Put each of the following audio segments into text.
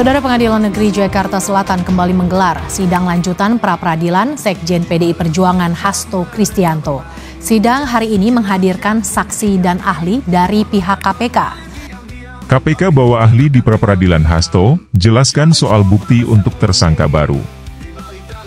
Saudara, Pengadilan Negeri Jakarta Selatan kembali menggelar sidang lanjutan pra-peradilan Sekjen PDI Perjuangan Hasto Kristianto. Sidang hari ini menghadirkan saksi dan ahli dari pihak KPK. KPK bawa ahli di pra-peradilan Hasto, jelaskan soal bukti untuk tersangka baru.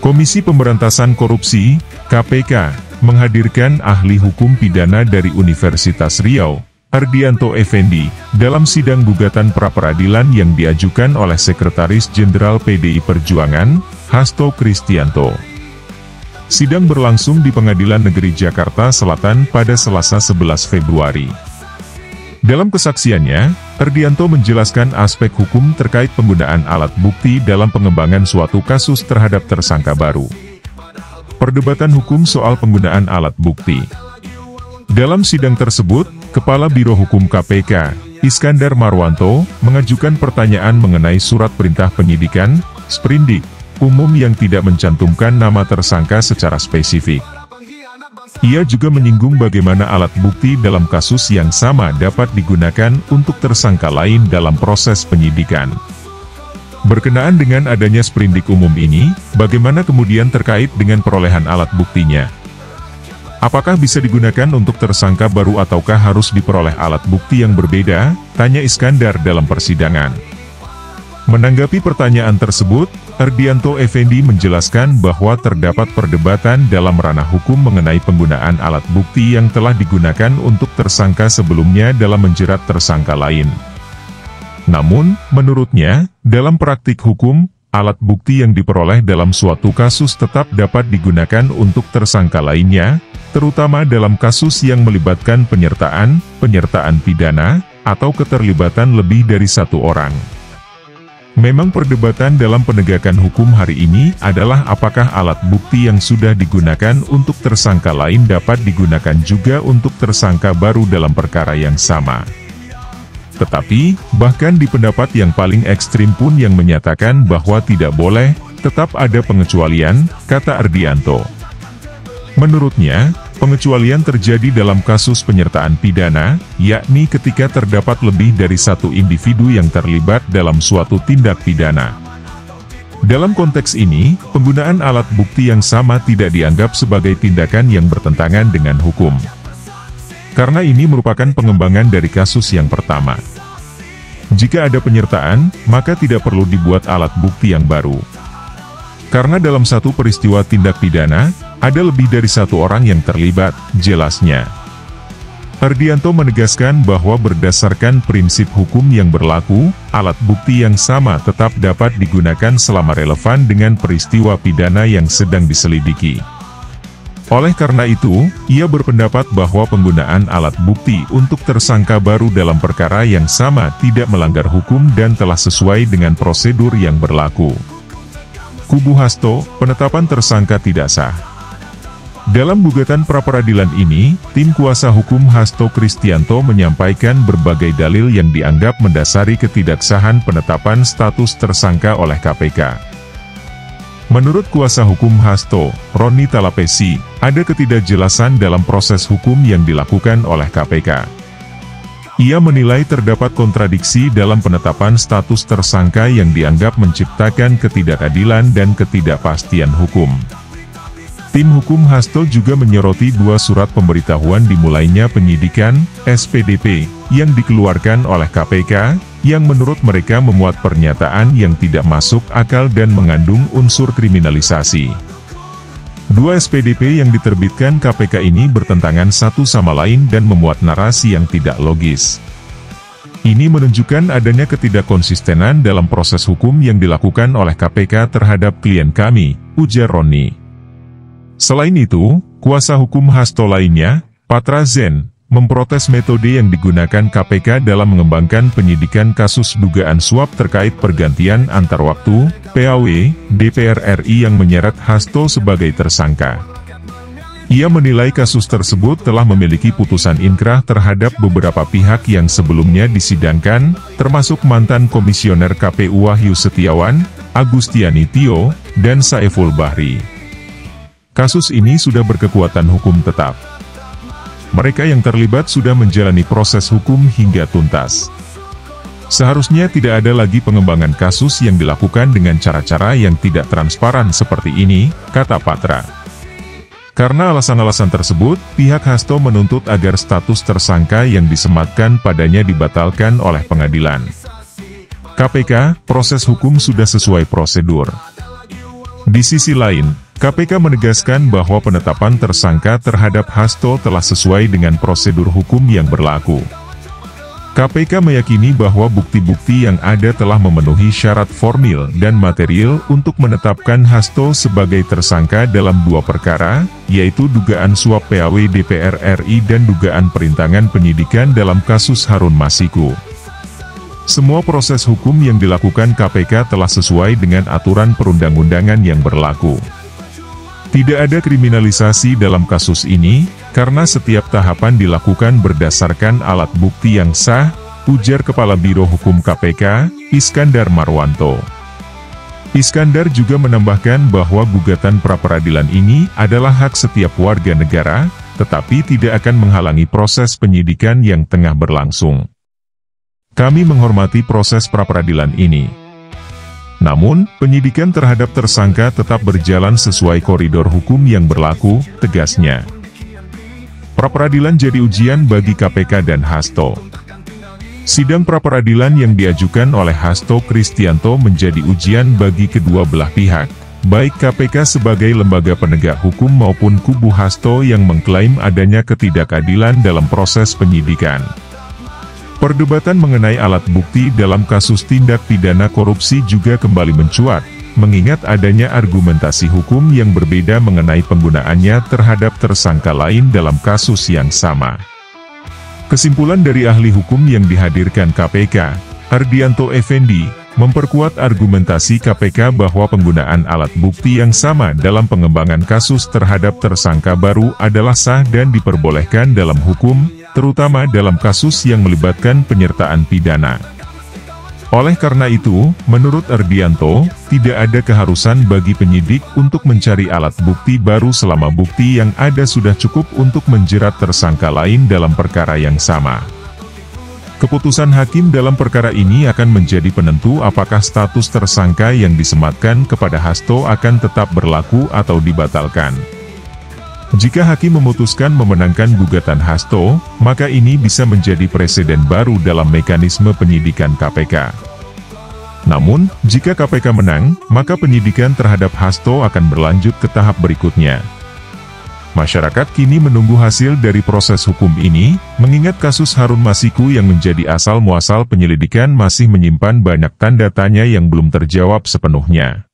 Komisi Pemberantasan Korupsi, KPK, menghadirkan ahli hukum pidana dari Universitas Riau, Ardianto Effendi, dalam sidang gugatan pra-peradilan yang diajukan oleh Sekretaris Jenderal PDI Perjuangan, Hasto Kristianto. Sidang berlangsung di Pengadilan Negeri Jakarta Selatan pada Selasa 11 Februari. Dalam kesaksiannya, Ardianto menjelaskan aspek hukum terkait penggunaan alat bukti dalam pengembangan suatu kasus terhadap tersangka baru. Perdebatan hukum soal penggunaan alat bukti. Dalam sidang tersebut, Kepala Biro Hukum KPK, Iskandar Marwanto, mengajukan pertanyaan mengenai surat perintah penyidikan, sprindik, umum yang tidak mencantumkan nama tersangka secara spesifik. Ia juga menyinggung bagaimana alat bukti dalam kasus yang sama dapat digunakan untuk tersangka lain dalam proses penyidikan. Berkenaan dengan adanya sprindik umum ini, bagaimana kemudian terkait dengan perolehan alat buktinya? Apakah bisa digunakan untuk tersangka baru ataukah harus diperoleh alat bukti yang berbeda? Tanya Iskandar dalam persidangan. Menanggapi pertanyaan tersebut, Ardianto Effendi menjelaskan bahwa terdapat perdebatan dalam ranah hukum mengenai penggunaan alat bukti yang telah digunakan untuk tersangka sebelumnya dalam menjerat tersangka lain. Namun, menurutnya, dalam praktik hukum, alat bukti yang diperoleh dalam suatu kasus tetap dapat digunakan untuk tersangka lainnya, terutama dalam kasus yang melibatkan penyertaan pidana, atau keterlibatan lebih dari satu orang. Memang perdebatan dalam penegakan hukum hari ini adalah apakah alat bukti yang sudah digunakan untuk tersangka lain dapat digunakan juga untuk tersangka baru dalam perkara yang sama. Tetapi, bahkan di pendapat yang paling ekstrim pun yang menyatakan bahwa tidak boleh, tetap ada pengecualian, kata Ardianto. Menurutnya, pengecualian terjadi dalam kasus penyertaan pidana, yakni ketika terdapat lebih dari satu individu yang terlibat dalam suatu tindak pidana. Dalam konteks ini, penggunaan alat bukti yang sama tidak dianggap sebagai tindakan yang bertentangan dengan hukum. Karena ini merupakan pengembangan dari kasus yang pertama. Jika ada penyertaan, maka tidak perlu dibuat alat bukti yang baru. Karena dalam satu peristiwa tindak pidana, ada lebih dari satu orang yang terlibat, jelasnya. Ardianto menegaskan bahwa berdasarkan prinsip hukum yang berlaku, alat bukti yang sama tetap dapat digunakan selama relevan dengan peristiwa pidana yang sedang diselidiki. Oleh karena itu, ia berpendapat bahwa penggunaan alat bukti untuk tersangka baru dalam perkara yang sama tidak melanggar hukum dan telah sesuai dengan prosedur yang berlaku. Kubu Hasto, penetapan tersangka tidak sah. Dalam gugatan pra-peradilan ini, tim kuasa hukum Hasto Kristianto menyampaikan berbagai dalil yang dianggap mendasari ketidaksahan penetapan status tersangka oleh KPK. Menurut kuasa hukum Hasto, Roni Talapesi, ada ketidakjelasan dalam proses hukum yang dilakukan oleh KPK. Ia menilai terdapat kontradiksi dalam penetapan status tersangka yang dianggap menciptakan ketidakadilan dan ketidakpastian hukum. Tim hukum Hasto juga menyoroti dua surat pemberitahuan dimulainya penyidikan, SPDP, yang dikeluarkan oleh KPK, yang menurut mereka memuat pernyataan yang tidak masuk akal dan mengandung unsur kriminalisasi. Dua SPDP yang diterbitkan KPK ini bertentangan satu sama lain dan memuat narasi yang tidak logis. Ini menunjukkan adanya ketidakkonsistenan dalam proses hukum yang dilakukan oleh KPK terhadap klien kami, ujar Roni. Selain itu, kuasa hukum Hasto lainnya, Patra Zen, memprotes metode yang digunakan KPK dalam mengembangkan penyidikan kasus dugaan suap terkait pergantian antar waktu, PAW, DPR RI yang menyeret Hasto sebagai tersangka. Ia menilai kasus tersebut telah memiliki putusan inkrah terhadap beberapa pihak yang sebelumnya disidangkan, termasuk mantan Komisioner KPU Wahyu Setiawan, Agustiani Tio, dan Saiful Bahri. Kasus ini sudah berkekuatan hukum tetap. Mereka yang terlibat sudah menjalani proses hukum hingga tuntas. Seharusnya tidak ada lagi pengembangan kasus yang dilakukan dengan cara-cara yang tidak transparan seperti ini, kata Patra. Karena alasan-alasan tersebut, pihak Hasto menuntut agar status tersangka yang disematkan padanya dibatalkan oleh pengadilan. KPK, proses hukum sudah sesuai prosedur. Di sisi lain, KPK menegaskan bahwa penetapan tersangka terhadap Hasto telah sesuai dengan prosedur hukum yang berlaku. KPK meyakini bahwa bukti-bukti yang ada telah memenuhi syarat formil dan material untuk menetapkan Hasto sebagai tersangka dalam dua perkara, yaitu dugaan suap PAW DPR RI dan dugaan perintangan penyidikan dalam kasus Harun Masiku. Semua proses hukum yang dilakukan KPK telah sesuai dengan aturan perundang-undangan yang berlaku. Tidak ada kriminalisasi dalam kasus ini, karena setiap tahapan dilakukan berdasarkan alat bukti yang sah, ujar Kepala Biro Hukum KPK, Iskandar Marwanto. Iskandar juga menambahkan bahwa gugatan pra-peradilan ini adalah hak setiap warga negara, tetapi tidak akan menghalangi proses penyidikan yang tengah berlangsung. Kami menghormati proses pra-peradilan ini. Namun, penyidikan terhadap tersangka tetap berjalan sesuai koridor hukum yang berlaku, tegasnya. Pra-peradilan jadi ujian bagi KPK dan Hasto. Sidang pra-peradilan yang diajukan oleh Hasto Kristianto menjadi ujian bagi kedua belah pihak, baik KPK sebagai lembaga penegak hukum maupun kubu Hasto yang mengklaim adanya ketidakadilan dalam proses penyidikan. Perdebatan mengenai alat bukti dalam kasus tindak pidana korupsi juga kembali mencuat, mengingat adanya argumentasi hukum yang berbeda mengenai penggunaannya terhadap tersangka lain dalam kasus yang sama. Kesimpulan dari ahli hukum yang dihadirkan KPK, Ardianto Effendi, memperkuat argumentasi KPK bahwa penggunaan alat bukti yang sama dalam pengembangan kasus terhadap tersangka baru adalah sah dan diperbolehkan dalam hukum, terutama dalam kasus yang melibatkan penyertaan pidana. Oleh karena itu, menurut Ardianto, tidak ada keharusan bagi penyidik untuk mencari alat bukti baru selama bukti yang ada sudah cukup untuk menjerat tersangka lain dalam perkara yang sama. Keputusan hakim dalam perkara ini akan menjadi penentu apakah status tersangka yang disematkan kepada Hasto akan tetap berlaku atau dibatalkan. Jika hakim memutuskan memenangkan gugatan Hasto, maka ini bisa menjadi presiden baru dalam mekanisme penyidikan KPK. Namun, jika KPK menang, maka penyidikan terhadap Hasto akan berlanjut ke tahap berikutnya. Masyarakat kini menunggu hasil dari proses hukum ini, mengingat kasus Harun Masiku yang menjadi asal-muasal penyelidikan masih menyimpan banyak tanda tanya yang belum terjawab sepenuhnya.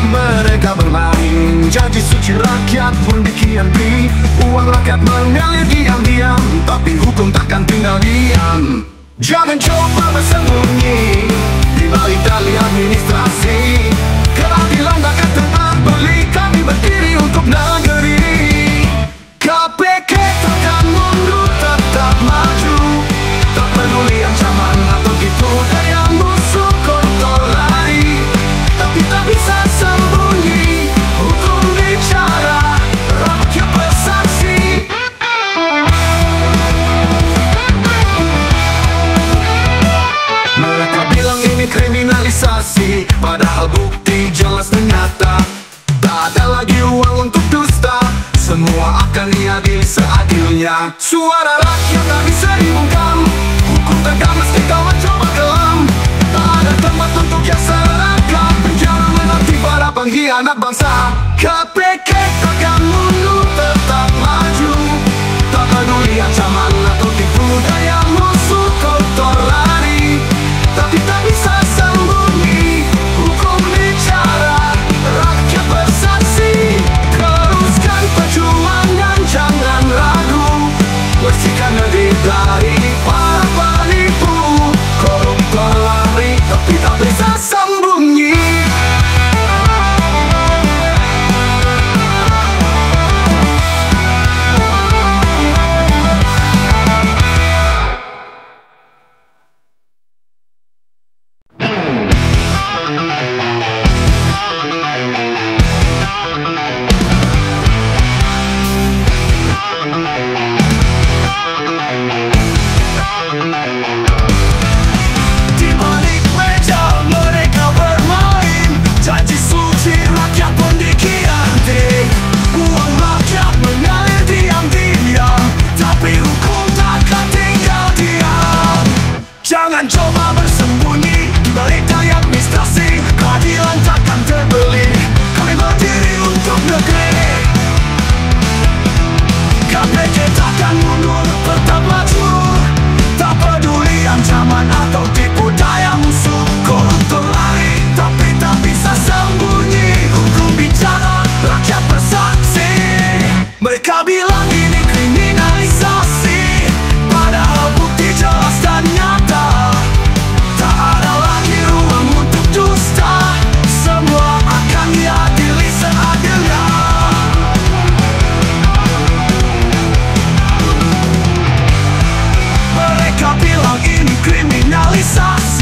Mereka bermain, janji suci rakyat pun dikhianati. Uang rakyat mengalir diam-diam, tapi hukum takkan tinggal diam. Jangan coba bersembunyi di balik tali administrasi. Keadilan takkan terbalik, kami berdiri untuk negeri. KPK takkan mundur, tetap maju. Tak peduli ancaman atau tipu daya musuh kotor lari, tapi tak bisa sembunyi. Hukum bicara, rakyat bersaksi. Mereka bilang ini kriminalisasi, padahal bukti jelas dan nyata. Tak ada lagi uang untuk dusta, semua akan diadili seadilnya. Suara rakyat tak bisa dibungkam, hukum tegak meski kau mencoba kelam. Tak ada tempat untuk yang seragam, penjara menanti para pengkhianat bangsa. KPK takkan mundur, tetap maju. Tak peduli ancaman atau tipu daya musuh kotor lari, tapi tak bisa sembunyi. Hukum bicara, rakyat bersaksi. Teruskan perjuangan, jangan ragu. Bersihkan negeri dari para penipu. Koruptor lari, tapi tak bisa sembunyi. Jangan coba bersembunyi di balik daya administrasi. Keadilan takkan terbeli. Kami berdiri untuk negeri. KPK takkan mundur, tetap maju. Tak peduli ancaman atau tipu daya musuh. Koruptor lari, tapi tak bisa sembunyi. Hukum bicara, rakyat bersaksi. Mereka bilang ini kriminalisasi, padahal bukti jelas dan nyata. Tak ada lagi ruang untuk dusta. Semua akan diadili seadilnya. Mereka bilang ini kriminalisasi,